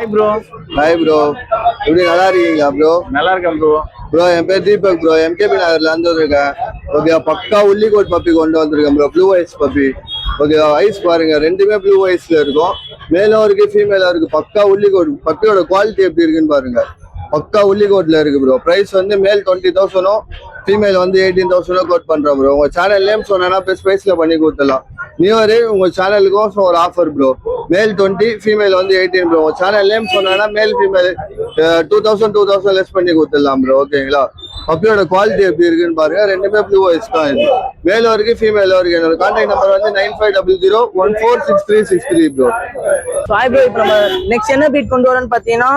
Hi bro. Hi bro. எப்படி நல்லா இருக்கீங்களா ப்ரோ? நல்லா இருக்கேன் ப்ரோ. ப்ரோ என் பேர் தீபக் ப்ரோ. எம்கேபி நகர்ல இருந்து வந்திருக்கேன். ஓகே பக்கா உள்ளிகோட் பப்பி கொண்டு வந்திருக்கேன் bro. Blue eyes puppy. Okay eyes பாருங்க ரெண்டுமே ப்ளூ ஐஸ்ல இருக்கும். மேலும் இருக்கு ஃபீமேலா இருக்கு. பக்கா உள்ளிகோட் பப்பியோட குவாலிட்டி எப்படி இருக்குன்னு பாருங்க. பக்கா உள்ளிகோட்ல இருக்கு ப்ரோ. பிரைஸ் வந்து மேல் 20,000 ஃபீமேல் வந்து 18,000 கோட் பண்றோம் ப்ரோ. உங்க சேனல் நேம் சொன்னா பெஸ்ட் பிரைஸ்ல பண்ணி கொடுத்துடலாம். நியூ இயர் உங்க சேனலுக்கும் ஒரு ஆஃபர் ப்ரோ. மேல் 20 ஃபீமேல் வந்து 18 ப்ரோ. உங்க சேனல் நேம் சொன்னா மேல் ஃபீமேல் 2000 லெஸ் பண்ணி கொடுத்துடலாம் ப்ரோ. ஓகேங்களா? பப்பியோட குவாலிட்டி எப்படி இருக்குன்னு பாருங்க. ரெண்டுமே ப்ளூ ஐஸ் தான் இது. மேலும் இருக்கு ஃபீமேலும் இருக்கு. என்னோட கான்டாக்ட் நம்பர் வந்து 9500146363 ப்ரோ. ஹாய் ப்ரோ, இப்போ நம்ம நெக்ஸ்ட் என்ன ப்ரீட் கொண்டு வரோன்னு பார்த்தீங்கன்னா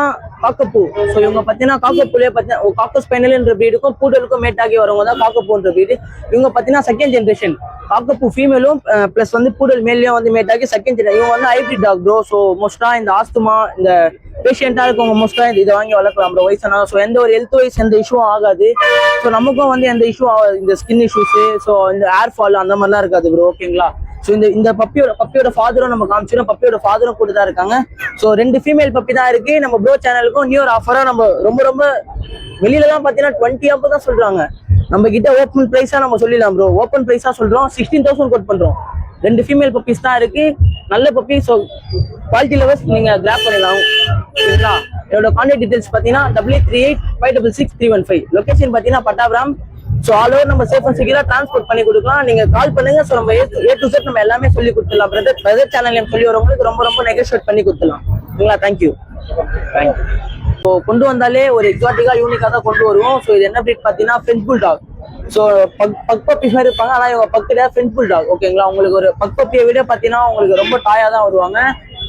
காக்கப்பூ. ஸோ இவங்க பார்த்தீங்கன்னா காக்கப்புலேயே பார்த்தீங்கன்னா காக்கஸ் ஸ்பைனல்ன்ற ப்ரீடுக்கும் பூடலுக்கும் மேட் ஆகி வரவங்க தான் காக்கப்புன்ற ப்ரீடு. இவங்க பார்த்தீங்கன்னா செகண்ட் ஜென்ரேஷன் காக்கப்பு ஃபீமேலும் ப்ளஸ் வந்து பூடல் மேலேயும் வந்து மேட் ஆகி செகண்ட் ஜென்ரேஷன். இவங்க வந்து ஹைப்ரிட் டாக் ப்ரோ. ஸோ மோஸ்ட்டாக இந்த ஆஸ்துமா இந்த பேஷண்ட்டாக இருக்கவங்க மோஸ்ட்டாக இதை வாங்கி வளர்க்கலாம் ப்ரோ. வயசானா ஸோ எந்த ஒரு ஹெல்த் வைஸ் எந்த இஷ்யூவும் ஆகாது. ஸோ நமக்கும் வந்து எந்த இஷ்யூ ஆகாது. இந்த ஸ்கின் இஷ்யூஸு ஸோ இந்த ஏர் ஃபால் அந்த மாதிரிலாம் இருக்காது ப்ரோ. ஓகேங்களா? ஸோ இந்த பப்பியோட ஃபாதரும் நம்ம காமிச்சிடும். பப்பியோட ஃபாதரும் கூட தான் இருக்காங்க. ஸோ 2 ஃபீமேல் பப்பி தான் இருக்கு. நம்ம ப்ரோ சேனலுக்கும் நியூ இயர் ஆஃபராக நம்ம ரொம்ப வெளியில தான் பார்த்தீங்கன்னா 20 அப்போ தான் சொல்றாங்க. நம்ம கிட்ட ஓப்பன் ப்ரைஸா நம்ம சொல்லிடலாம் ப்ரோ. ஓப்பன் ப்ரைஸா சொல்றோம். 16,000 கோட் பண்றோம். 2 ஃபீமேல் பப்பீஸ் தான் இருக்கு. நல்ல பப்பி. ஸோ குவாலிட்டி லெவல்ஸ் நீங்க கிராப் பண்ணிடலாம். சரிங்களா? என்னோட கான்டாக்ட் டீடைல்ஸ் பார்த்தீங்கன்னா 8835666315. லொகேஷன் பார்த்தீங்கன்னா பட்டாபுரம். ஸோ ஆல் ஓவர் நம்ம சேஃப் அண்ட் செக்யூரா டிரான்ஸ்போர்ட் பண்ணி கொடுக்கலாம். நீங்க கால் பண்ணுங்க. ஸோ நம்ம A to Z நம்ம எல்லாமே சொல்லி கொடுத்துடலாம். பிரதர் சேனல் நேம் சொல்லி வரவங்களுக்கு ரொம்ப நெகோஷியேட் பண்ணி கொடுத்துடலாம். ஓகேங்களா? தேங்க்யூ. ஸோ கொண்டு வந்தாலே ஒரு எக்ஸாட்டிக்கா யூனிக்கா தான் கொண்டு வருவோம். ஸோ இது என்ன பிரீட் பார்த்தீங்கன்னா French bulldog. So buck puppies மாதிரி இருப்பாங்க. ஆனால் இவங்க பக்கத்துல ஃப்ரெஞ்ச் புல்டாக். ஓகேங்களா? உங்களுக்கு ஒரு பக் பப்பியை விட பார்த்தீங்கன்னா உங்களுக்கு ரொம்ப டாயா தான் வருவாங்க.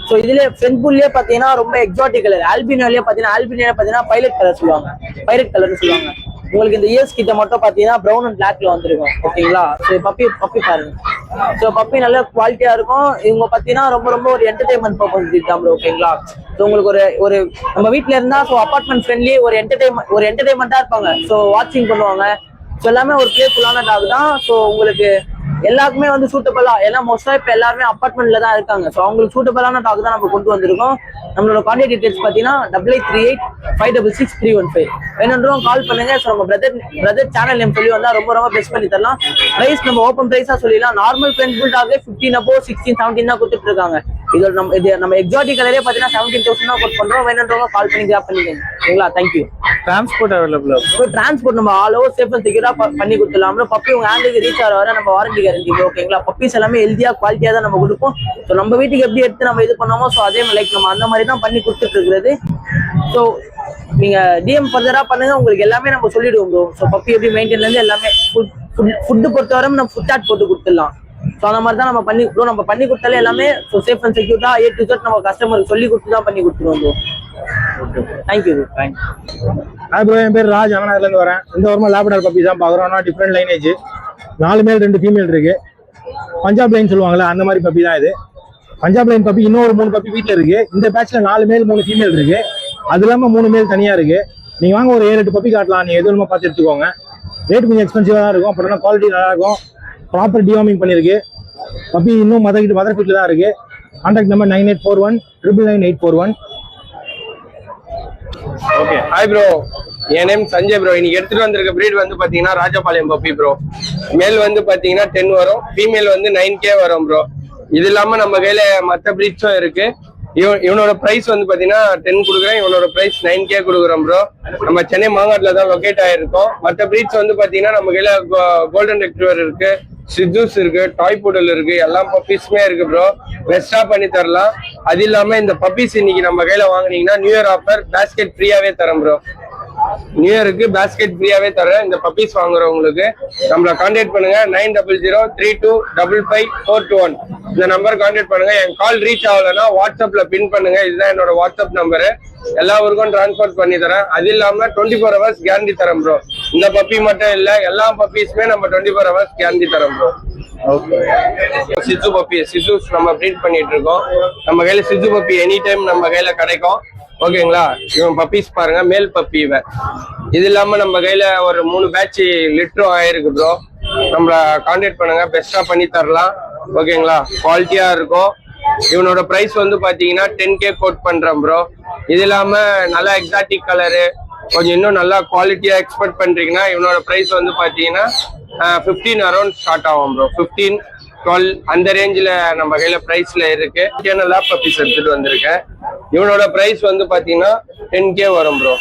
ஸோ இதுல ஃப்ரெஞ்ச் புல்லே பார்த்தீங்கன்னா ரொம்ப எக்ஸாட்டிக் கலர். ஆல்பினோலயே பார்த்தீங்கன்னா பைலட் கலர் சொல்லுவாங்க. பைலட் கலர்னு சொல்லுவாங்க. உங்களுக்கு இந்த இயர்ஸ் கிட்ட மட்டும் பாத்தீங்கன்னா ப்ரௌன் அண்ட் பிளாக்ல வந்துருக்கும். ஓகேங்களா? ஸோ பப்பி பாருங்க. ஸோ பப்பி நல்ல குவாலிட்டியா இருக்கும். இவங்க பாத்தீங்கன்னா ரொம்ப ஒரு என்டர்டைன்மெண்ட் பர்பஸ் தான் ப்ரோ. ஓகேங்களா? ஸோ உங்களுக்கு ஒரு நம்ம வீட்டுல இருந்தா ஸோ அபார்ட்மெண்ட் ஃப்ரெண்ட்லி ஒரு என்டர்டைன்மெண்டா இருப்பாங்க. ஸோ வாட்சிங் பண்ணுவாங்க. ஸோ எல்லாமே ஒரு பிளேஃபுல்லான டாக் தான். ஸோ உங்களுக்கு எல்லாருக்குமே வந்து சூட்டபிளா ஏன்னா மோஸ்டா இப்ப எல்லாருமே அபார்ட்மெண்ட்ல தான் இருக்காங்க. ஸோ அவங்களுக்கு சூட்டபிளான டாக் தான் நம்ம கொண்டு வந்திருக்கோம். நம்மளோட கான்டாக்ட் டீடைல்ஸ் பார்த்தீங்கன்னா 8838566315. வேணுன்றோம் கால் பண்ணுங்க. ஸோ நம்ம பிரதர் சேனல் நேம் சொல்லி வந்தா ரொம்ப பெஸ்ட் பண்ணி தரலாம். பிரைஸ் நம்ம ஓப்பன் பிரைஸா சொல்லிடலாம். நார்மல் ஃப்ரெண்ட் புல்டாகவே 15 above 16 17 தான் கொடுத்துட்டு இருக்காங்க. இது நம்ம எக்ஸாட்டிக் கலரே பார்த்தீங்கன்னா 17,000 தான் கோட் பண்றோம். வேணுன்றவங்க கால் பண்ணி கிராப் பண்ணிக்கோங்க. ஓகேங்களா? தேங்க்யூ. Transport available. டிரான்ஸ்போர்ட் நம்ம ஆல் ஓவர் சேஃப் அண்ட் செக்யூரா பண்ணி கொடுத்துடலாம். பப்பி உங்க ஹேண்டுக்கு ரீச் ஆகிற வர நம்ம வாரண்டி கேரண்டி. ஓகேங்களா? பப்பீஸ் எல்லாமே ஹெல்தியா குவாலிட்டியா தான் நம்ம கொடுப்போம். ஸோ நம்ம வீட்டுக்கு எப்படி எடுத்து நம்ம இது பண்ணோமோ ஸோ அதே லைக் நம்ம அந்த மாதிரி தான் பண்ணி கொடுத்துட்டு இருக்கிறது. ஸோ நீங்க டிஎம் ஃபர்தரா பண்ணுங்க. உங்களுக்கு எல்லாமே நம்ம சொல்லிடுவோம் ப்ரோ. ஸோ பப்பி எப்படி மெயின்டைன்ல இருந்து எல்லாமே ஃபுட்டு பொறுத்தவரை நம்ம ஃபுட் சாட் போட்டு கொடுத்துடலாம். ஸோ அந்த மாதிரி தான் நம்ம பண்ணி கொடுத்தாலே எல்லாமே ஸோ சேஃப் அண்ட் செக்யூர் தான் A to Z நம்ம கஸ்டமருக்கு சொல்லி கொடுத்து தான் பண்ணி கொடுத்துருவோம் ப்ரோ. தேங்க்யூ. ஹாய் ப்ரோ, என் பேர் ராஜ். அண்ணாநகர்லேருந்து வரேன். இந்த வருமா லேப்டாப் பப்பி தான் பார்க்குறோம்னா டிஃப்ரெண்ட் லைனேஜ். 4 மேல் 2 ஃபீமேல் இருக்கு. பஞ்சாப் லைன் சொல்லுவாங்கல்ல அந்த மாதிரி பப்பி தான் இது. பஞ்சாப் லைன் பப்பி இன்னொரு 3 பப்பி வீட்டில் இருக்கு. இந்த பேட்ச்ல 4 மேல் 3 ஃபீமேல் இருக்கு. அது இல்லாமல் 3 மேல் தனியா இருக்கு. நீங்க வாங்க ஒரு 7-8 பப்பி காட்டலாம். நீங்க எது வேணுமா பார்த்து எடுத்துக்கோங்க. ரேட் கொஞ்சம் எக்ஸ்பென்சிவா தான் இருக்கும். அப்புறம் குவாலிட்டி நல்லா இருக்கும். ப்ராப்பர் டிவார்மிங் பண்ணிருக்கு. பப்பி இன்னும் மதர் ஃபீட்ல தான் இருக்கு. Contact number 9841999841. Okay. Hi bro, என் நேம் சஞ்சய் ப்ரோ. இன்னைக்கு எடுத்துட்டு வந்திருக்க பிரீட் வந்து பாத்தீங்கன்னா ராஜபாளையம் பப்பி ப்ரோ. மேல் வந்து பாத்தீங்கன்னா 10 வரும். ஃபீமேல் வந்து 9K வரும் ப்ரோ. இது இல்லாம நம்ம கையில மற்ற பிரீட்ஸும் இருக்கு. இவனோட பிரைஸ் வந்து பாத்தீங்கன்னா 10 கொடுக்குறேன். இவனோட பிரைஸ் 9K கொடுக்குறோம் ப்ரோ. நம்ம சென்னை மாங்காட்ல தான் லொகேட் ஆயிருக்கோம். மற்ற பிரீட்ஸ் வந்து பாத்தீங்கன்னா நம்ம கையில கோல்டன் ரெக்ட்ரிவர் இருக்கு, சித்தூஸ் இருக்கு, டாய் புடல் இருக்கு, எல்லா பப்பீஸுமே இருக்கு ப்ரோ. பெஸ்டா பண்ணி தரலாம். அது இல்லாம இந்த பப்பீஸ் இன்னைக்கு நம்ம கையில வாங்குனீங்கன்னா நியூ இயர் ஆஃபர் பேஸ்கெட் ஃப்ரீயாவே தரோம் ப்ரோ. நியூ இயருக்கு பேஸ்கெட் ஃப்ரீயாவே தரேன். இந்த பப்பீஸ் வாங்குறவங்களுக்கு நம்மள கான்டாக்ட் பண்ணுங்க. 9003255421 இந்த நம்பர் கான்டாக்ட் பண்ணுங்க. என் கால் ரீச் ஆகலைன்னா வாட்ஸ்அப்ல பின் பண்ணுங்க. இதுதான் என்னோட வாட்ஸ்அப் நம்பரு. எல்லா ஊருக்கும் டிரான்ஸ்போர்ட் பண்ணி தரேன். அது இல்லாம 24 hours கேரண்டி தரேன் ப்ரோ. இந்த பப்பி மட்டும் இல்ல, எல்லா பப்பீஸுமே நம்ம 24 hours கேரண்டி தரேன் ப்ரோ. சிசு பப்பி சிசூஸ் நம்ம ப்ரீட் பண்ணிட்டு இருக்கோம். நம்ம கையில சிசு பப்பி எனி டைம் நம்ம கையில கிடைக்கும். ஓகேங்களா? இவன் பப்பீஸ் பாருங்க, மேல் பப்பி இவன். இது இல்லாம நம்ம கையில ஒரு 3 பேட்ச் லிட்டரும் ஆயிருக்கு ப்ரோ. நம்மள கான்டாக்ட் பண்ணுங்க. பெஸ்டா பண்ணி தரலாம். ஓகேங்களா? குவாலிட்டியா இருக்கும். இவனோட பிரைஸ் வந்து பாத்தீங்கன்னா 10K கோட் பண்றேன் ப்ரோ. இது இல்லாம நல்லா எக்ஸாட்டிக் கலரு கொஞ்சம் இன்னும் நல்லா குவாலிட்டியா எக்ஸ்பெக்ட் பண்றீங்கன்னா இவனோட பிரைஸ் வந்து பாத்தீங்கன்னா 15 அரௌண்ட் ஸ்டார்ட் ஆகும் ப்ரோ. 15, 12 அந்த ரேஞ்சில் நம்ம கையில பிரைஸ்ல இருக்கு. லேப் பப்பீஸ் எடுத்துட்டு வந்திருக்கேன். இவனோட பிரைஸ் வந்து பாத்தீங்கன்னா 10K வரும் ப்ரோ.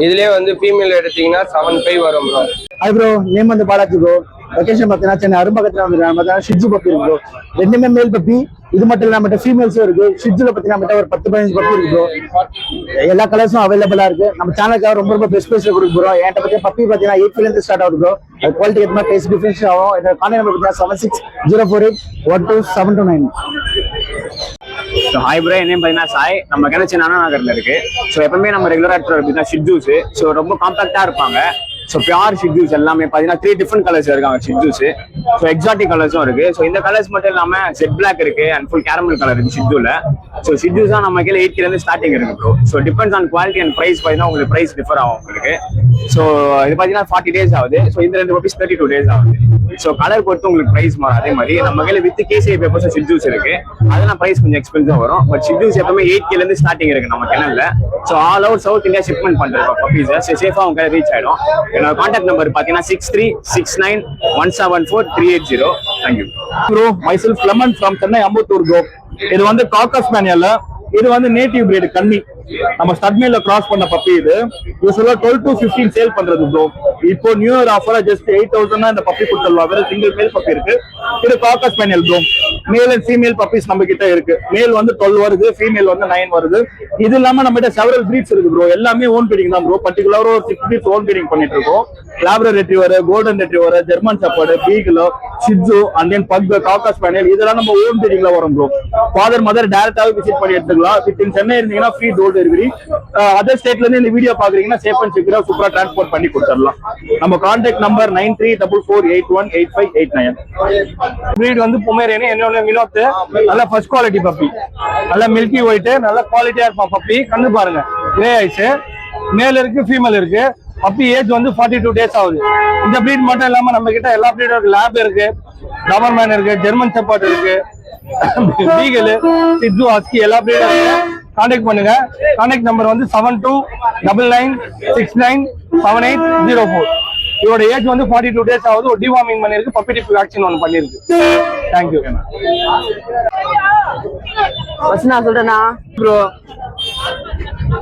இதுலயே வந்து ஃபீமேல் எடுத்தீங்கன்னா 7.5 வரும் ப்ரோ. ஹாய் ப்ரோ, நேம் வந்து பாலாஜி ப்ரோ. லொகேஷன் பார்த்தீங்கன்னா சென்னை அரும்பகத்தில் வந்துருக்காங்க. பார்த்தீங்கன்னா ஷிட்ஜு பப்பி இருக்கு ப்ரோ. ரெண்டுமே மேல் பப்பி. இது மட்டும் இல்லாம ஃபீமேல்ஸும் இருக்கு. ஷிட்ஜுல பார்த்தீங்கன்னா ஒரு 10-15 பப்பி இருக்கு ப்ரோ. எல்லா கலர்ஸும் அவைலபிளா இருக்கு. நம்ம சேனலுக்காக ரொம்ப பெஸ்ட் ப்ரைஸ்ல கொடுக்கு ப்ரோ. என்கிட்ட பத்தி பப்பி பார்த்தீங்கன்னா 8 இருந்து ஸ்டார்ட் ஆகுது ப்ரோ. அது குவாலிட்டி ஏற்ற மாதிரி டேஸ்ட் டிஃபரன்ஸ் ஆகும். என்னோட கான்டாக்ட் நம்பர் பார்த்தீங்கன்னா 7604812729. ஹாய் ப்ரோ, என் நேம் பார்த்தீங்கன்னா சாய். நம்ம கிணச்சி அண்ணா நகர்ல இருக்கு. ஸோ எப்பவுமே நம்ம ரெகுலரா எடுத்துகிட்டு அப்படின்னா ஷிட்ஜூஸ். ஸோ ரொம்ப காம்பாக்டா இருப்பாங்க. ஸோ பியூர் ஷிட்ஜூஸ் எல்லாமே பார்த்தீங்கன்னா 3 டிஃப்ரெண்ட் கலர்ஸ் இருக்காங்க ஷிட்ஜூஸ். ஸோ எக்ஸாட்டிக் கலர்ஸும் இருக்கு. ஸோ இந்த கலர்ஸ் மட்டும் இல்லாம செட் பிளாக் இருக்கு அண்ட் ஃபுல் கேரமல் கலர் இருக்கு ஷிட்ஜூல. ஸோ ஷிட்ஜூஸ் தான் நம்ம கீழே 8K இருந்து ஸ்டார்டிங் இருக்கு bro. So depends on quality and price பார்த்தீங்கன்னா உங்களுக்கு பிரைஸ் டிஃபர் ஆகும் உங்களுக்கு. ஸோ இது பார்த்தீங்கன்னா 40 days ஆகுது. ஸோ இந்த 2 பப்பீஸ் 32 days ஆகுது. ஸோ கலர் பொறுத்து உங்களுக்கு பிரைஸ் மாறும். அதே மாதிரி நம்ம கையில வித் கேசிஐ பேப்பர்ஸ் ஷிட்ஜூஸ் இருக்கு. அதெல்லாம் பிரைஸ் கொஞ்சம் எக்ஸ்பென்சிவ் வரும். பட் ஷிட்ஜூஸ் எப்பவுமே 8K இருந்து ஸ்டார்டிங் இருக்கு நம்ம கிணல்ல. So all over south India shipment பண்றோம் பப்பீஸ். சேஃபா உங்க ரீச் ஆயிடும். என்னோட கான்டாக்ட் நம்பர் பாத்தீங்கன்னா 6369174380. Thank you bro. Myself Lemon from Chennai Ambattur bro. இது வந்து காக்கஸ் ஸ்பானியல். இது வந்து நேட்டிவ் பிரீடு கன்னி. நம்ம ஸ்டட்மேல கிராஸ் பண்ண பப்பி. இது யூஸ்வலா 12 to 15 சேல் பண்றது ப்ரோ. இப்போ நியூ இயர் ஆஃபரா ஜஸ்ட் 8,000 இந்த பப்பி கொடுத்துடலாம். வேற சிங்கிள் மேல் பப்பி இருக்கு. இது coccus spaniel bro. Male and female puppies நம்ம கிட்ட இருக்கு. மேல் வந்து 12 வருது, ஃபீமேல் வந்து 9 வருது. இது இல்லாம நம்ம கிட்ட செவரல் பிரீட்ஸ் இருக்கு ப்ரோ. எல்லாமே ஓன் பிரீடிங் தான் ப்ரோ. பர்டிகுலரா ஒரு 6 பிரீட்ஸ் ஓன் பிரீடிங் பண்ணிட்டு இருக்கோம். Labrador retriever, golden retriever, German shepherd, beagle, shih tzu and then pug, cocker spaniel இதெல்லாம் நம்ம ஓன் பிரீடிங்ல வரும் ப்ரோ. ஃபாதர் மதர் டைரக்டாவே விசிட் பண்ணி எடுத்துக்கலாம். வித் இன் சென்னை இருந்தீங்கன்னா ஃப்ரீ டோர் டெலிவரி. அதர் ஸ்டேட்ல இருந்து இந்த வீடியோ பாக்குறீங்கன்னா சேஃப் அண்ட் செக்யூரா சூப்பரா டிரான்ஸ்போர்ட் பண்ணி கொடுத்துடலாம். நம்ம கான்டாக்ட் நம்பர் 9344818589. பிரீட் வந்து பொமேரியன். என்னோட வினோத் நல்ல ஃபர்ஸ்ட் குவாலிட்டி பப்பி. நல்ல மில்கி ஒயிட், நல்ல குவாலிட்டியா இருப்பான் பப்பி. கண்ணு பாருங்க, கிரே ஐஸ். மேல் இருக்கு, ஃபீமேல் இருக்கு. பப்பி ஏஜ் வந்து 42 days ஆகுது. இந்த பிரீட் மட்டும் இல்லாம நம்ம கிட்ட எல்லா பிரீடும் இருக்கு. லேப் இருக்கு, டாபர்மேன் இருக்கு, ஜெர்மன் ஷெப்பர்ட் இருக்கு, பீகிள், ஷிட்ஜு, ஹஸ்கி எல்லா பிரீடும் இருக்கு. கான்டாக்ட் பண்ணுங்க. கான்டாக்ட் நம்பர் வந்து 7299697804. இதோட ஏஜ் வந்து 42 days ஆகுது. ஒரு டிவார்மிங் பண்ணிருக்கு. பப்பி டிப் வேக்சின் ஒன்று பண்ணிருக்கு. தேங்க்யூ நான் சொல்றேன்னா ப்ரோ,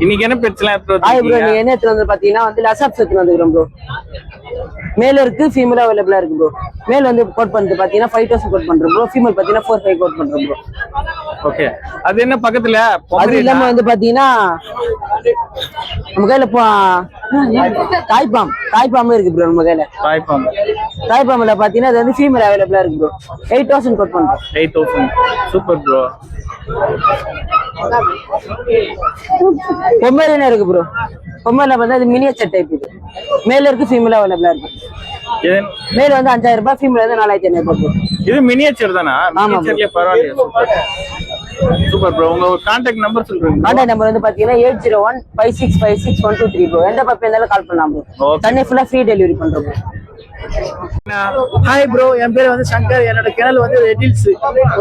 இன்னைக்கு என்ன பெட்ஸ்லாம் ப்ரோ? ஹாய் ப்ரோ, நீங்க என்ன எடுத்து வந்து பாத்தீங்கன்னா வந்து லெசாப்ஸ் எடுத்து வந்துக்கிறோம் ப்ரோ. மேல இருக்கு, ஃபீமேல் அவைலபிளா இருக்கு ப்ரோ. மேல் வந்து கோட் பண்ணிட்டு பாத்தீங்கன்னா 5,000 கோட் பண்றோம் ப்ரோ. ஃபீமேல் பாத்தீங்கன்னா 4,500 கோட் பண்றோம் ப்ரோ. ஓகே, அது என்ன பக்கத்துல அது இல்லாம வந்து பாத்தீங்கன்னா நம்ம கையில தாய்ப்பாம்பு இருக்கு ப்ரோ. நம்ம கையில தாய்ப்பாம்புல பாத்தீங்கன்னா அது வந்து ஃபீமேல் அவைலபிளா இருக்கு ப்ரோ. 8,000 கோட் பண்றோம். 8,000. Super bro. பொம்மேரியன் இருக்கு ப்ரோ. பொம்மேல வந்து அது மினியேச்சர் டைப். இது மேல இருக்கு, ஃபீமேல் அவைலபிளா இருக்கு. மேல் வந்து 5,000 ரூபாய், ஃபீமேல் வந்து 4,500 ரூபாய். இது மினியேச்சர் தானா? மினியேச்சர்லயே பரவாயில்லையா? Super bro. உங்க கான்டாக்ட் நம்பர் சொல்றீங்க? கான்டாக்ட் நம்பர் வந்து பாத்தீங்கன்னா 8015656 ப்ரோ. எந்த பப்பி இருந்தாலும் கால் பண்ணலாம் ப்ரோ. தண்ணி ஃபுல்லா ஃப்ரீ டெலிவரி பண்றோம் ப்ரோ. ஹாய் ப்ரோ, என் பேர் வந்து சங்கர். என்னோட கிணல் வந்து ரெட்டில்ஸ்.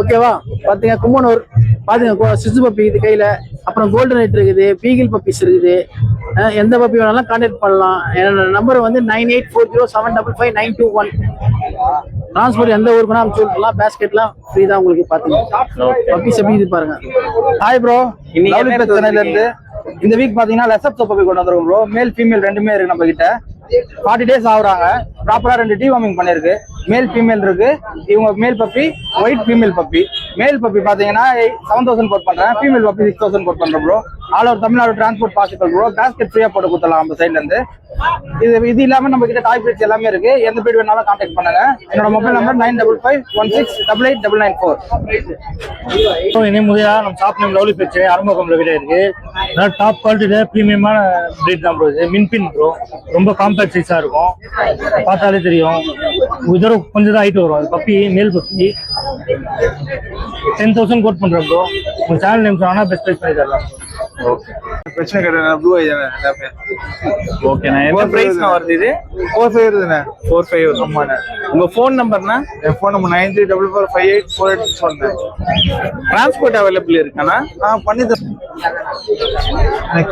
ஓகேவா? பாத்தீங்க கும்மனூர். பாத்தீங்க சிசு பப்பி இது கையில. அப்புறம் கோல்டன் ரைட் இருக்குது, பீகிள் பப்பீஸ் இருக்குது. எந்த பப்பி வேணாலும் கான்டாக்ட் பண்ணலாம். என்னோட நம்பர் வந்து 9840755921. டிரான்ஸ்போர்ட் எந்த ஊருக்கு அனுப்பிச்சு விட்டுலாம். பேஸ்கெட்லாம் ஃப்ரீ தான் உங்களுக்கு. பாத்தீங்க பப்பீஸ் எப்படி இது பாருங்க. ஹாய் ப்ரோ, சென்னையில இருந்து. இந்த வீக் பாத்தீங்கன்னா லெசப் பப்பி கொண்டு வந்துருக்கோம் ப்ரோ. மேல் ஃபீமேல் ரெண்டுமே இருக்கு நம்ம கிட்ட. 40 days ஆகுறாங்க. ப்ராப்பரா 2 டிவார்மிங் பண்ணிருக்கு. மேல் ஃபீமேல் இருக்கு. இவங்க male puppy, white female puppy. Male puppy பாத்தீங்கன்னா 7,000 கோட் பண்றேன். ஃபீமேல் பப்பி 6,000 கோட் பண்றேன் bro. All over Tamil Nadu transport possible bro. Basket ஃப்ரீயா போட்டு கொடுத்தலாம் நம்ம சைட்ல இருந்து. இது இல்லாம நம்ம கிட்ட டாய் பிரீட்ஸ் எல்லாமே இருக்கு. எந்த பிரீட் வேணாலும் கான்டாக்ட் பண்ணுங்க. என்னோட மொபைல் நம்பர் 9551688894. இனிமே முதல்ல நம்ம ஷாப் நேம் லவ்லி பெட்ஸ் அரும்பகம்ல கிட்ட இருக்கு. டாப் குவாலிட்டியில பிரீமியமான பிரீட் தான் ப்ரோ. இது மின்பின் ப்ரோ. ரொம்ப காம்பேக்ட் சைஸா இருக்கும். பார்த்தாலே தெரியும். இதோட கொஞ்சம் தான் ஹைட் வரும். அது பப்பி மேல் பப்பி. 10,000 கோட் பண்றேன் ப்ரோ. உங்க சேனல் நேம் சொன்னா பெஸ்ட் பிரைஸ் பண்ணி தரலாம். பிரச்சனை கிடையாது. ப்ளூ ஐ தானே எல்லாமே. ஓகேண்ணா. என்ன பிரைஸ்ண்ணா வருது இது? 45 வருதுண்ணே. 45. ஆமாண்ணே. உங்க ஃபோன் நம்பர்னா? என் ஃபோன் நம்பர் 9344584861. டிரான்ஸ்போர்ட் அவைலபிள் இருக்காண்ணா? பண்ணி தரேன்.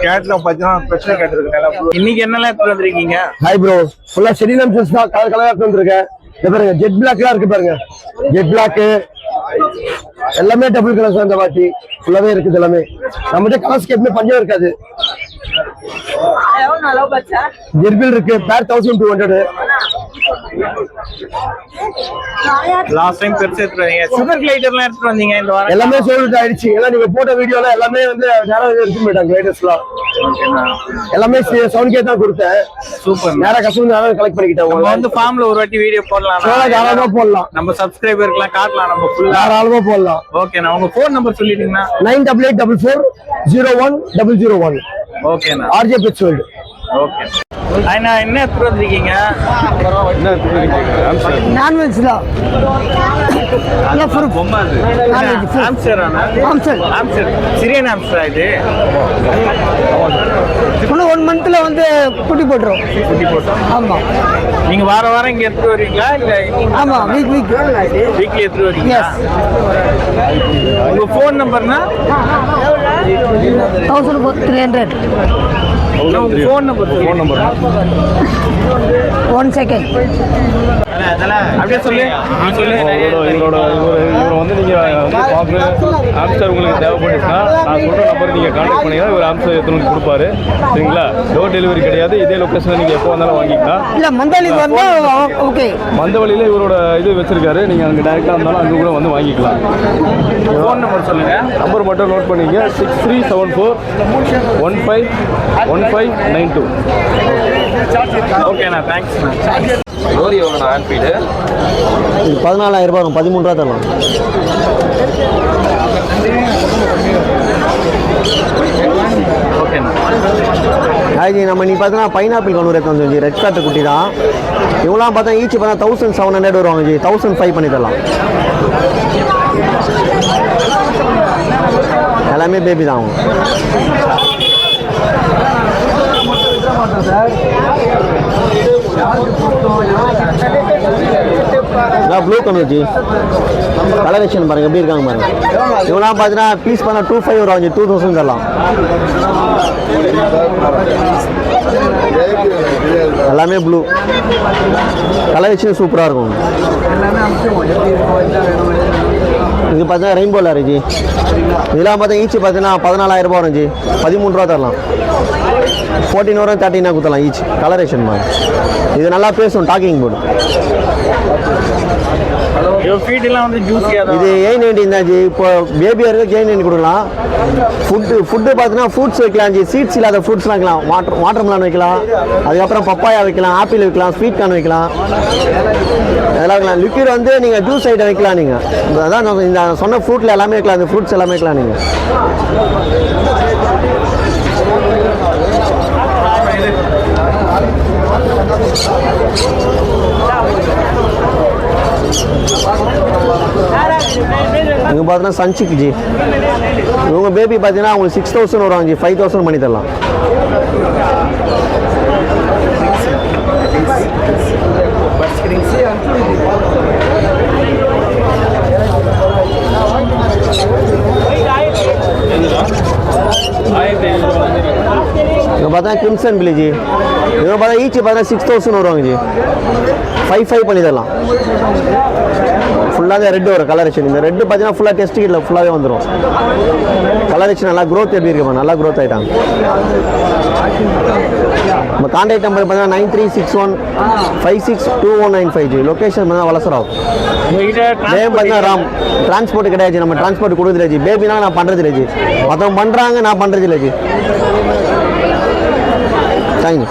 கேட்ல பார்த்தீங்கன்னா பிரச்சனை கேட்டிருக்கேன். இன்னைக்கு என்னெல்லாம் எடுத்துட்டு வந்திருக்கீங்க? ஹாய் ப்ரோ, ஃபுல்லா ஷெடிலம் ஃபில்ஸ் தான் கலர் கலரா எடுத்து வந்திருக்கேன். இந்த பாருங்க ஜெட் பிளாக்லாம் இருக்கு பாருங்க. ஜெட் பிளாக் எல்லாமே டபுள் கலர்ஸ் அந்த வாட்டி ஃபுல்லாவே இருக்குது. எல்லாமே நம்மகிட்ட கலர்ஸ்க்கு எப்பவுமே பஞ்சம் இருக்காது. ஜெர்பில் இருக்கு பேர் 1200. லாஸ்ட் டைம் பெருசு எடுத்துட்டு வந்தீங்க. சுகர் கிளைடர்லாம் எடுத்துட்டு வந்தீங்க இந்த வாரம். எல்லாமே சோல்ட் ஆயிடுச்சு. ஏன்னா நீங்க போட்ட வீடியோல எல்லாமே வந்து நேரம் எடுத்து போயிட்டாங்க. கிளைடர்ஸ்லாம் எல்லாமே 7K தான் கொடுத்தேன். சூப்பர். நேரா கஸ்டமர் கலெக்ட் பண்ணிக்கிட்டேன். நம்ம வந்து ஃபார்ம்ல ஒரு வாட்டி வீடியோ போடலாம். தாராளமா போடலாம். நம்ம சப்ஸ்கிரைபர்க்குலாம் காட்டலாம். நம்ம ஃபுல்லா தாராளமா போடலாம். ஓகேண்ணா. உங்க ஃபோன் நம்பர் சொல்லிட்டீங்கன்னா? 9884401001. ஓகேண்ணா. RJ Pets World. ஓகே. அண்ணா என்ன எடுத்துட்டு வந்திருக்கீங்க? நான்வெஜ் தான். பொம்மை அது. ஆம்ஸ்டராண்ணா? ஆம்ஸ்டர். சிரியன் ஆம்ஸ்டரா இது? இன்னும் 1 மந்த்ல வந்து குட்டி போட்டுரும். குட்டி போட்டோம். ஆமா. நீங்க வாரம் இங்க எடுத்துட்டு வரீங்களா இல்ல? ஆமா, வீக்லி எடுத்துட்டு வரீங்களா? உங்க ஃபோன் நம்பர்னா? 1300. உங்க ஃபோன் நம்பர். 1 செகண்ட். அப்படியே சொல்லு. இவரை வந்து நீங்க ஆம்ஸ்டர் உங்களுக்கு தேவைப்பட்டுச்சுன்னா நான் சொல்ற நம்பர் நீங்க கான்டாக்ட் பண்ணீங்கன்னா இவர் ஆம்ஸ்டர் எடுத்து கொடுப்பாரு. சரிங்களா? டோர் டெலிவரி கிடையாது. இதே லொகேஷன்ல நீங்க எப்போ வந்தாலும் வாங்கிக்கலாம். இல்ல மந்தவழி வந்தா ஓகே. மந்தவழியில இவரோட இது வச்சிருக்காரு. நீங்க அங்க டைரக்டா இருந்தாலும் அங்க கூட வந்து வாங்கிக்கலாம். ஃபோன் நம்பர் சொல்லுங்க. நம்பர் மட்டும் நோட் பண்ணிக்க. 6374151592. ஓகேண்ணா. தேங்க்ஸ்ண்ணா. லோரி எவ்வளோண்ணா ஆன்ஃபீல்டு? இது 14,000 ரூபாய் வரும். 13 ரூபா தரலாம். ஓகேண்ணா. ஹாய்ஜி, நம்ம நீ பார்த்தீங்கன்னா பைனாப்பிள் கொண்டு வரது வந்து ரெட் கார்ட்டு குட்டி தான். இவங்களாம் பார்த்தா ஈச் பார்த்தா 1700 வருவாங்க ஜி. 1005 பண்ணி தரலாம். எல்லாமே பேபி தான் அவங்க. ப்ளூ கலர் கலரேஷன் பாருங்க எப்படி இருக்காங்க பாருங்க. இவங்களாம் பார்த்தீங்கன்னா பீஸ் பண்ண 2500 வருவாங்க. 2000 தரலாம். எல்லாமே ப்ளூ கலரேஷன் சூப்பராக இருக்கும். இது பார்த்தீங்கன்னா ரெயின்போ லாரி ஜி. இதெல்லாம் பார்த்தா ஈச் பார்த்தீங்கன்னா 14,000 ரூபா வரும் ஜி. 13 ரூபா தரலாம். 14 வரும் 13 கொடுத்தலாம் ஈச். கலரேஷன் மாதிரி இது நல்லா பேசும். Docking board. ஃபீட்லாம் வந்து ஜூஸியா தான். இது 890 தான் ஜி. இப்போ பேபியாக இருக்க 890 கொடுக்கலாம். ஃபுட்டு பார்த்தீங்கன்னா ஃப்ரூட்ஸ் வைக்கலாம் ஜி. சீட்ஸ் இல்லாத ஃப்ரூட்ஸ்லாம் வைக்கலாம். வாட்டர் மெலன் வைக்கலாம். அதுக்கப்புறம் பப்பாயா வைக்கலாம். ஆப்பிள் வைக்கலாம். ஸ்வீட் கார்ன் வைக்கலாம். அதெல்லாம் வைக்கலாம். லிக்விட் வந்து நீங்கள் ஜூஸ் ஐட்டம் வைக்கலாம். நீங்கள் அதான் இந்த சொன்ன ஃப்ரூட்டில் எல்லாமே வைக்கலாம். இந்த ஃப்ரூட்ஸ் எல்லாமே வைக்கலாம் நீங்கள். இவங்க பார்த்தீங்கன்னா சன்சிக் ஜி. இவங்க பேபி பார்த்தீங்கன்னா அவங்களுக்கு 6000 வருவாங்க ஜி. 5000 பண்ணி தரலாம். இவங்க பார்த்தா கிம்சன் பில்லி ஜி. இவங்க பார்த்தா ஈச் பார்த்தா 6000 வருவாங்க ஜி. 5,500 பண்ணி தரலாம். ஃபுல்லாக ரெட் வரும் கலரேஷன். இந்த ரெட்டு பார்த்தீங்கன்னா ஃபுல்லாக டெஸ்ட் கிட்டில் ஃபுல்லாகவே வந்துடும். கலரேஷன் நல்லா க்ரோத் எப்படி இருக்குமா? நல்லா க்ரோத் ஆகிட்டாங்க. நம்ம கான்டாக்ட் நம்பர் பார்த்தீங்கன்னா 9361562195 ஜி. லொக்கேஷன் பார்த்தீங்கன்னா வலசராவ். நேம் பார்த்தீங்கன்னா ராம். டிரான்ஸ்போர்ட் கிடையாது. நம்ம டிரான்ஸ்போர்ட் கொடுக்குறது ஜி. பேபினா நான் பண்ணுறது இல்லை ஜி. மற்றவங்க பண்ணுறாங்க, நான் பண்ணுறது இல்லை ஜி. தேங்க்யூ.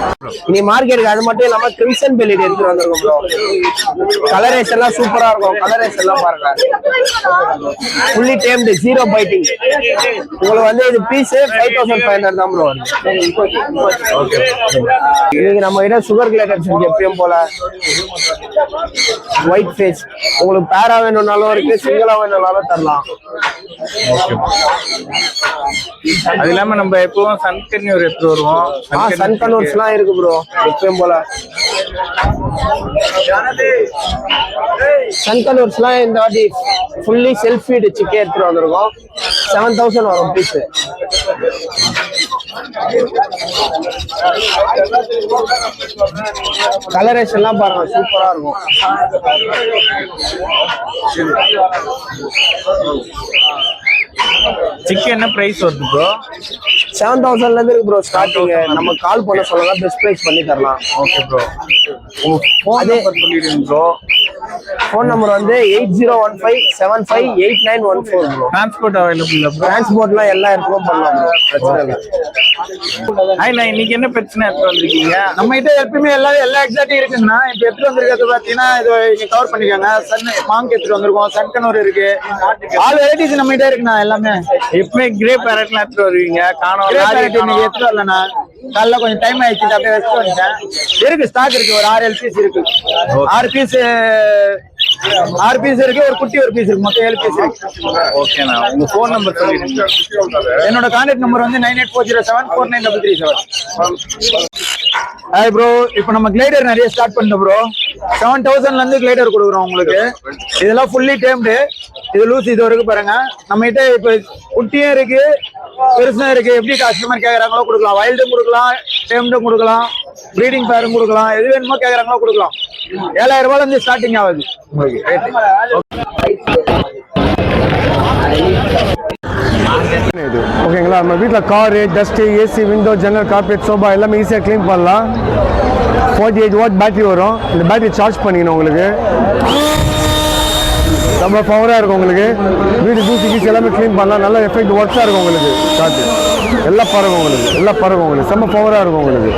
இனி மார்க்கெட்டுக்கு அது மட்டும் இல்லாம கிரிம்சன் பெல்லிட் எடுத்துட்டு வந்திருக்கோம் ப்ரோ. கலரேஷன் எல்லாம் சூப்பரா இருக்கும். கலரேஷன் எல்லாம் பாருங்க, ஃபுல்லி டேம்டு, ஜீரோ பைட்டிங். உங்களுக்கு வந்து இது பீஸ் 5500 தான் ப்ரோ. இதுக்கு நம்ம கிட்ட சுகர் கிளேட்டர்ஸ் இருக்கு எப்பயும் போல. ஒயிட் ஃபேஸ் உங்களுக்கு பேரா வேணும்னாலும் இருக்கு, சிங்கிளா வேணும்னாலும் தரலாம். அது இல்லாம நம்ம எப்பவும் சன்கன்யூர் எடுத்து வருவோம். சன்கன்யூர்ஸ் எல்லாம் இருக்கு ப்ரோ எப்பயும் போல. சன்கன்யூர்ஸ் எல்லாம் இந்த வாட்டி ஃபுல்லி செல்ஃப் ஃபீட் சிக்கன் எடுத்துட்டு வந்திருக்கோம். 7000 வரும் பீஸ். கலரேஷன் எல்லாம் பாருங்க சூப்பரா இருக்கும். சிக்கன் என்ன பிரைஸ் வருது ப்ரோ? 7000ல இருந்து இருக்கு ப்ரோ ஸ்டார்டிங். நம்ம கால் பண்ண சொல்லலாம், பெஸ்ட் பிரைஸ் பண்ணி தரலாம். Okay bro. ஃபோன் நம்பர் சொல்லிடுங்க ப்ரோ. ஃபோன் நம்பர் வந்து 8015758914 ப்ரோ. Transport available bro? டிரான்ஸ்போர்ட்லாம் எல்லா இடத்துக்கும் பண்ணலாம் ப்ரோ, பிரச்சனை இல்லை. நான் இன்னைக்கு என்ன பிரச்சனை எடுத்து வந்திருக்கீங்க? நம்ம கிட்ட எப்பயுமே எல்லா எக்ஸாக்டும் இருக்குங்கண்ணா. இப்ப எடுத்துட்டு வந்திருக்கிறது பாத்தீங்கன்னா இது இங்க கவர் பண்ணிக்கோங்க. மாங்க் எடுத்துட்டு வந்திருக்கோம், சன்கனூர் இருக்கு, ஆல் வெரைட்டிஸ் நம்ம கிட்ட இருக்குண்ணா. எல்லாமே எப்பவுமே கிரே பேரட்லாம் எடுத்துட்டு வருவீங்க, காணோம். இன்னைக்கு எடுத்துட்டு வரலண்ணா, காலைல கொஞ்சம் டைம் ஆயிடுச்சு, அப்படியே வச்சுட்டு வந்துட்டேன். இருக்கு, ஸ்டாக் இருக்கு, ஒரு 6-7 பீஸ் இருக்கு. 6 பீஸ் இருக்கு, ஒரு குட்டி ஒரு பீஸ் இருக்கு, மொத்தம் 7 பீஸ் இருக்கு. ஓகேண்ணா, உங்க ஃபோன் நம்பர் சொல்லிடுங்க. என்னோட கான்டாக்ட் நம்பர் வந்து 9840749377. ஹாய் ப்ரோ, இப்போ நம்ம கிளைடர் நிறைய ஸ்டார்ட் பண்ணோம் ப்ரோ. 7000ல இருந்து கிளைடர் கொடுக்குறோம் உங்களுக்கு. இதெல்லாம் ஃபுல்லி டேம்டு, இது லூஸ் இது வரைக்கும் பாருங்க. நம்ம கிட்ட இப்போ குட்டியும் இருக்கு, பெருசும் இருக்கு. எப்படி கஸ்டமர் கேட்கறாங்களோ கொடுக்கலாம். வைல்டும் கொடுக்கலாம், டேம்டும் கொடுக்கலாம், ப்ரீடிங் பேரும் கொடுக்கலாம். எது வேணுமோ கேட்கறாங்களோ கொடுக்கலாம். 7000 ரூபாயில இருந்து ஸ்டார்டிங் ஆகுது உங்களுக்கு ரேட்டு. இது ஓகேங்களா. நம்ம வீட்டில் காரு, டஸ்ட்டு, ஏசி, விண்டோ, ஜன்னல், கார்பெட், சோபா எல்லாமே ஈஸியாக க்ளீன் பண்ணலாம். 48 வாட் பேட்டரி வரும். இந்த பேட்டரி சார்ஜ் பண்ணிக்கணும் உங்களுக்கு. ரொம்ப பவராக இருக்கும் உங்களுக்கு. வீடு தூசி கீசி எல்லாமே க்ளீன் பண்ணலாம். நல்ல எஃபெக்ட் ஒர்க்காக இருக்கும் உங்களுக்கு. காற்று எல்லாம் பறக்கும் உங்களுக்கு. செம்ம பவராக இருக்கும் உங்களுக்கு.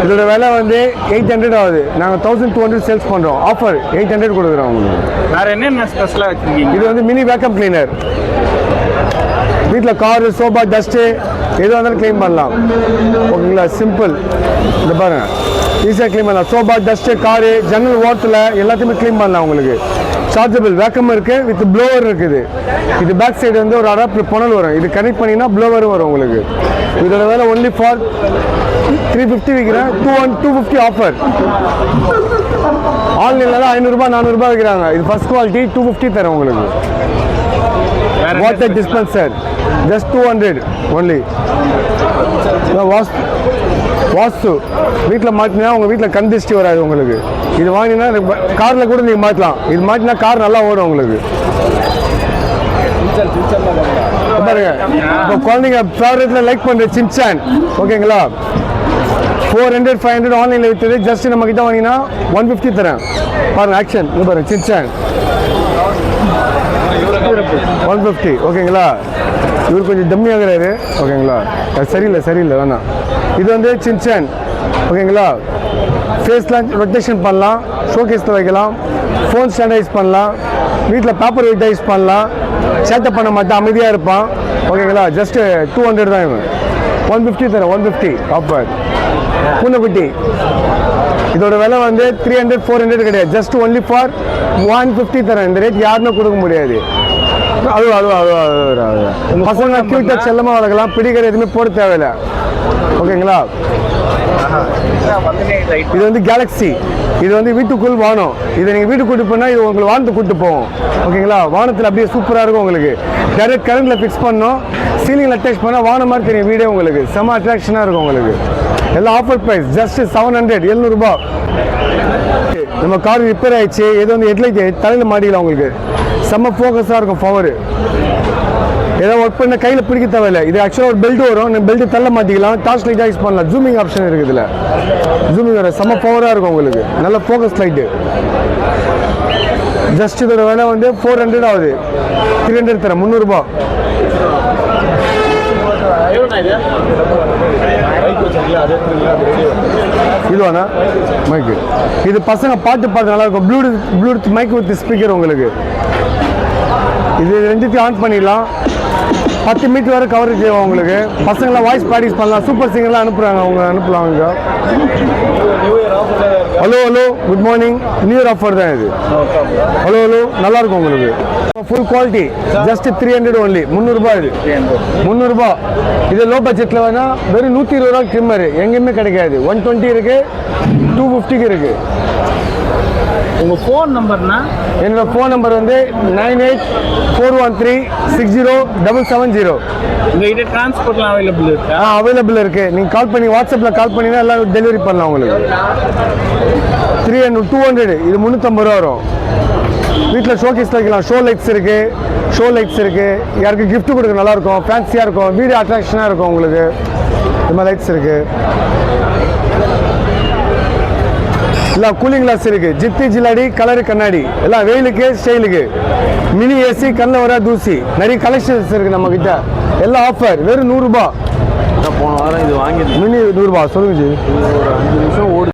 இதோட விலை வந்து 800 ஆகுது. நாங்கள் 1200 சேல்ஸ் பண்ணுறோம். ஆஃபர் 800 கொடுக்குறோம் உங்களுக்கு. வேற என்னென்ன ஸ்பெஷலாக வச்சிருக்கீங்க? இது வந்து மினி வேக்கம் கிளீனர். வீட்டில் காரு, சோபா, டஸ்ட்டு எதுவாக இருந்தாலும் க்ளீன் பண்ணலாம். ஓகேங்களா, சிம்பிள். இந்த பாருங்க, ஈஸியாக க்ளீன் பண்ணலாம். சோபா, டஸ்ட்டு, காரு, ஜன்னல் ஓரத்தில் எல்லாத்தையுமே க்ளீன் பண்ணலாம் உங்களுக்கு. சார்ஜபிள் வேக்கம் இருக்குது, வித் ப்ளோவர் இருக்குது. இது பேக் சைடு வந்து ஒரு அடாப்டர் புனல் வரும். இது கனெக்ட் பண்ணிங்கன்னா ப்ளோவரும் வரும் உங்களுக்கு. இதோட வேலை ஒன்லி ஃபார் 350 விற்கிறேன். 250 ஆஃபர். ஆன்லைனில் தான் 500 ரூபாய் 400 ரூபாய் விற்கிறாங்க. இது ஃபர்ஸ்ட் குவாலிட்டி 250 தரேன் உங்களுக்கு. Water dispenser just 200 only. வாஸ்து வீட்டில் மாட்டினா உங்கள் வீட்டில் கண் திருஷ்டி வராது உங்களுக்கு. இது வாங்கினா காரில் கூட நீங்கள் மாட்டலாம். இது மாட்டினா கார் நல்லா ஓடும் உங்களுக்கு. பாருங்க, இப்போ குழந்தைங்க ஃபேவரட்டில் லைக் பண்ணுற சின்சான். ஓகேங்களா, 400 500 ஆன்லைனில் விற்றது. ஜஸ்ட் நம்ம கிட்ட வாங்கினா 150 தரேன். பாருங்க ஆக்ஷன், இது பாருங்க சின்சான் 150. ஓகேங்களா, இவர் கொஞ்சம் டம்மியாகிறாரு. ஓகேங்களா, சரியில்லை வேணாம். இது வந்து சின்சான். ஓகேங்களா, ஃபேஸ்லாம் ரொட்டேஷன் பண்ணலாம், ஷோகேஸில் வைக்கலாம், ஃபோன் ஸ்டாண்டர்டைஸ் பண்ணலாம், வீட்டில் பேப்பர் வெயிட்டைஸ் பண்ணலாம். சேட்டை பண்ண மாட்டான், அமைதியாக இருப்பான். ஓகேங்களா, ஜஸ்ட் 200 தான். இவன் 150 தரேன். 150 ஆஃபர். பூனைக்குட்டி இதோட விலை வந்து 300 400 கிடையாது. ஜஸ்ட் ஒன்லி ஃபார் 150 தரேன். இந்த ரேட் யாருமே கொடுக்க முடியாது. அது பசங்க கியூட்டா செல்லமாக வளர்க்கலாம். பிடிக்கிற எதுவுமே போட தேவையில்லை. ஓகேங்களா, இது வந்து கேலக்ஸி. இது வந்து வீட்டுக்குள் வானம். இதை நீங்கள் வீட்டுக்கு கூட்டு போனால் இது உங்களுக்கு வானத்தை கூட்டு போகும். ஓகேங்களா, வானத்தில் அப்படியே சூப்பராக இருக்கும் உங்களுக்கு. டைரக்ட் கரண்டில் ஃபிக்ஸ் பண்ணோம், சீலிங்கில் அட்டாச் பண்ணால் வானம் மாதிரி தெரியும் வீடே உங்களுக்கு. செம்ம அட்ராக்ஷனாக இருக்கும் உங்களுக்கு. எல்லாம் ஆஃபர் ப்ரைஸ். ஜஸ்ட் 700 700 ரூபாய். நம்ம கார் ரிப்பேர் ஆயிடுச்சு, இது வந்து ஹெட்லைட் தலையில் மாட்டிக்கலாம் உங்களுக்கு. செம்ம ஃபோக்கஸாக இருக்கும் பவர். ஏதோ ஒர்க் பண்ண கையில் பிடிக்க தேவையில்லை. இது ஆக்சுவலாக ஒரு பெல்ட் வரும். நம்ம பெல்ட் தள்ள மாட்டிக்கலாம், டார்ச் லைட்டாக யூஸ் பண்ணலாம். ஜூமிங் ஆப்ஷன் இருக்குது இதில். ஜூமிங் வர செம்ம பவராக இருக்கும் உங்களுக்கு. நல்ல ஃபோக்கஸ் லைட்டு. ஜஸ்ட் இதோட விலை வந்து 400 ஆகுது. 300 தரேன். 300 ரூபாய். இதுவாண்ணா மைக்கு இது பசங்க பாட்டு பாட்டு நல்லா இருக்கும் ப்ளூடூத் மைக் வித் ஸ்பீக்கர் உங்களுக்கு. இது ரெண்டுத்தையும் ஆன் பண்ணிடலாம். 10 மீட்டர் வரை கவரேஜ் ஆகும் உங்களுக்கு. பசங்களாம் வாய்ஸ் ப்ராக்டிஸ் பண்ணலாம். சூப்பர் சிங்கர்லாம் அனுப்புகிறாங்க, அவங்க அனுப்பலாம் இங்கே. Hello good morning. New year offer தான் இது. ஹலோ நல்லா இருக்கும் உங்களுக்கு. Full quality just 300 only. 300 ரூபாய் இது. 300 ரூபாய். இது லோ பட்ஜெட்டில் வேணா வெறும் 120 ரூபா ட்ரிம்மர் எங்கேயுமே கிடைக்காது. 120 இருக்கு, 250 இருக்கு. உங்க ஃபோன் நம்பர்னா? என்னோட ஃபோன் நம்பர் வந்து 9841360770. உங்ககிட்ட டிரான்ஸ்போர்ட்லாம் அவைலபிள் இருக்கா? அவைலபிள் இருக்கு. நீங்க கால் பண்ணி வாட்ஸ்அப்ல கால் பண்ணினா எல்லாம் டெலிவரி பண்ணலாம் உங்களுக்கு. 200 இது 350 ரூபா வரும். வீட்டில் ஷோகேஸ் வைக்கலாம். ஷோ லைட்ஸ் இருக்கு. யாருக்கு கிஃப்ட் கொடுக்க நல்லா இருக்கும், ஃபேன்சியா இருக்கும், வீடியோ அட்ராக்ஷனா இருக்கும் உங்களுக்கு. இந்த மாதிரி லைட்ஸ் இருக்கு. எல்லாம் கூலிங் கிளாஸ் இருக்கு. ஜிப்தி ஜிலாடி கலரு கண்ணாடி எல்லாம் வெயிலுக்கு ஸ்டைலுக்கு. மினி ஏசி கண்ணில் வர தூசி நிறைய கலெக்ஷன்ஸ் இருக்கு நம்ம கிட்ட. எல்லாம் ஆஃபர் வெறும் 100 ரூபாய். போன வாரம் இது வாங்கி மினி 100 ரூபாய். சொல்லுங்க ஜி. ஒரு 5 நிமிஷம் ஓடு.